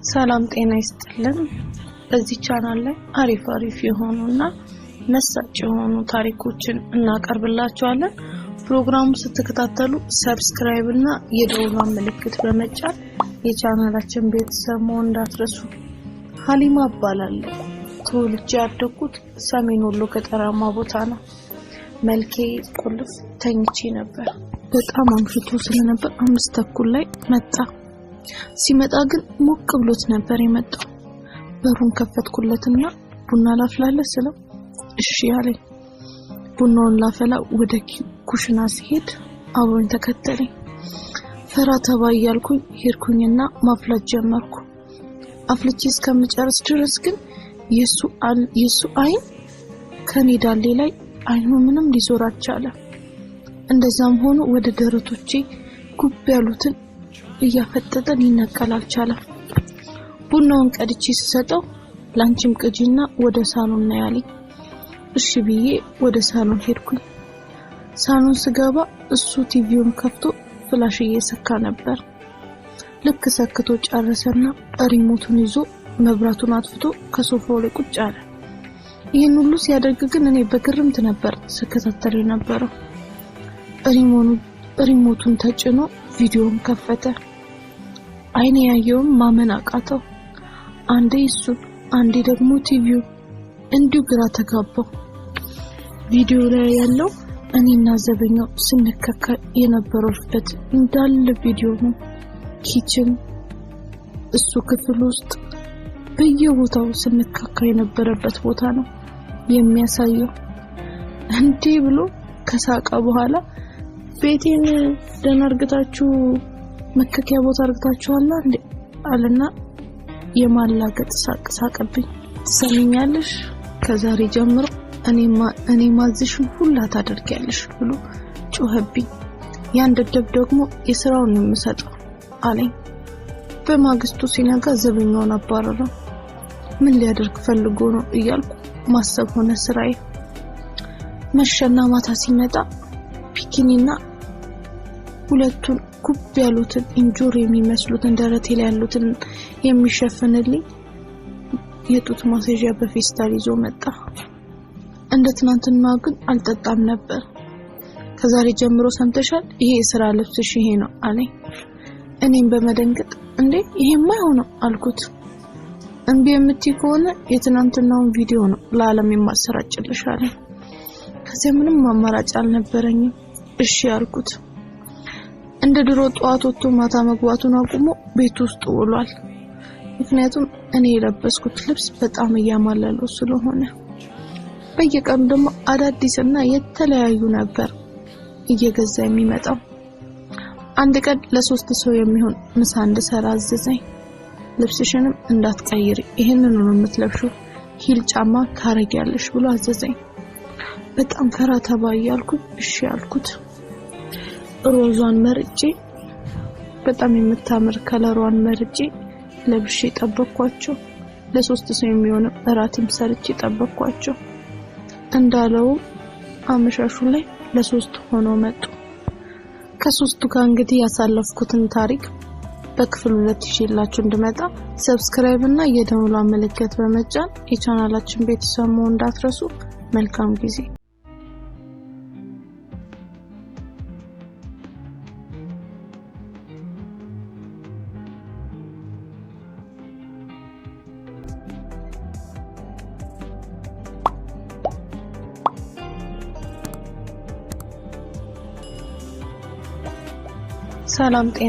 ሰላም ጤና ይስጥልን። በዚህ ቻናል ላይ አሪፍ የሆኑና መሳጭ የሆኑ ታሪኮችን እናቀርብላችኋለን። ፕሮግራሙ ስትከታተሉ ሰብስክራይብ እና የደወል ምልክት በመጫን የቻናላችን ቤተሰብ መሆን እንዳትረሱ። ሀሊማ እባላለሁ። ተወልጄ ያደግኩት ሰሜን ወሎ ገጠራማ ቦታ ነው። መልኬ ቁልፍ ተኝቼ ነበር። በጣም አምሽቶ ስለነበር 5 ተኩል ላይ መጣ። ሲመጣ ግን ሞቅ ብሎት ነበር የመጣው። በሩን ከፈትኩለትና ቡና ላፍላለህ ስለው እሺ አለኝ። ቡናውን ላፈላ ወደ ኩሽና ሲሄድ አብሮኝ ተከተለኝ። ፈራ ተባ እያልኩኝ ሄድኩኝና ማፍላት ጀመርኩ። አፍልቼ እስከምጨርስ ድረስ ግን የሱ አይን ከኔ ዳሌ ላይ አይኑ ምንም ሊዞር አልቻለም። እንደዛም ሆኖ ወደ ደረቶቼ ጉብ ያሉትን እያፈጠጠ ሊነቀል አልቻለም። ቡናውን ቀድቼ ስሰጠው ላንቺም ቅጂና ወደ ሳሎን ነው ያለኝ። እሺ ብዬ ወደ ሳሎን ሄድኩኝ። ሳሎን ስገባ እሱ ቲቪውን ከፍቶ ፍላሽ እየሰካ ነበር። ልክ ሰክቶ ጨረሰና ሪሞቱን ይዞ መብራቱን አጥፍቶ ከሶፋው ላይ ቁጭ አለ። ይሄን ሁሉ ሲያደርግ ግን እኔ በግርምት ነበር ስከታተል የነበረው። ሪሞቱን ተጭኖ ቪዲዮን ከፈተ። አይኔ ያየውን ማመን አቃተው። አንዴ እሱ አንዴ ደግሞ ቲቪው እንዲሁ ግራ ተጋባው። ቪዲዮ ላይ ያለው እኔና ዘበኛው ስንከካ የነበረውበት እንዳለ ቪዲዮ ነው። ኪችን እሱ ክፍል ውስጥ በየቦታው ስንከካ የነበረበት ቦታ ነው የሚያሳየው። እንዴ ብሎ ከሳቀ በኋላ ቤቴን ደናርግታችሁ መከኪያ ቦታ አርግታችኋል እንዴ አለና የማላገጥ ሳቀብኝ። ሰሚኛለሽ ከዛሬ ጀምሮ እኔ ማዝሽን ሁላ ታደርጊያለሽ ብሎ ጮህብኝ። ያን ደደብ ደግሞ የሥራውን የምሰጠው አለኝ። በማግስቱ ሲነጋ ዘበኛውን አባረረው። ምን ሊያደርግ ፈልጎ ነው እያልኩ ማሰብ ሆነ ስራዬ። መሸና ማታ ሲመጣ ፒኪኒና ሁለቱን ኩብ ያሉትን እንጆር የሚመስሉትን ደረቴ ላይ ያሉትን የሚሸፍንልኝ የጡት ማሰዣ በፌስታል ይዞ መጣ። እንደ ትናንትና ግን አልጠጣም ነበር። ከዛሬ ጀምሮ ሰምተሻል፣ ይሄ የሥራ ልብስሽ ይሄ ነው አለኝ። እኔም በመደንገጥ እንዴ ይሄማ አይሆንም አልኩት። እንቢ የምትይ ከሆነ የትናንትናውን ቪዲዮ ነው ለዓለም የማሰራጭልሽ አለኝ። ከዚያ ምንም አማራጭ አልነበረኝም። እሺ አልኩት። እንደ ድሮ ጧት ወጥቶ ማታ መግባቱን አቁሞ ቤት ውስጥ ውሏል። ምክንያቱም እኔ የለበስኩት ልብስ በጣም እያማለለው ስለሆነ በየቀኑ ደግሞ አዳዲስና የተለያዩ ነበር እየገዛ የሚመጣው። አንድ ቀን ለ3 ሰው የሚሆን ምሳ እንድሰራ አዘዘኝ። ልብስሽንም እንዳትቀይሪ ይሄንን ነው የምትለብሺው፣ ሂል ጫማ ታረጊያለሽ ብሎ አዘዘኝ። በጣም ፈራ ተባ እያልኩ እሺ አልኩት። ሮዟን መርጬ በጣም የምታምር ከለሯን መርጬ ለብሼ ጠበቅኳቸው። ለ3 ሰው የሚሆን እራትም ሰርቼ ጠበቅኳቸው። እንዳለው አመሻሹ ላይ ለ3 ሆኖ መጡ። ከ3ቱ ጋር እንግዲህ ያሳለፍኩትን ታሪክ በክፍል 2 ይዤላችሁ እንድመጣ ሰብስክራይብ እና የደወል ምልክት በመጫን የቻናላችን ቤተሰብ መሆን እንዳትረሱ። መልካም ጊዜ። ሰላም ጤና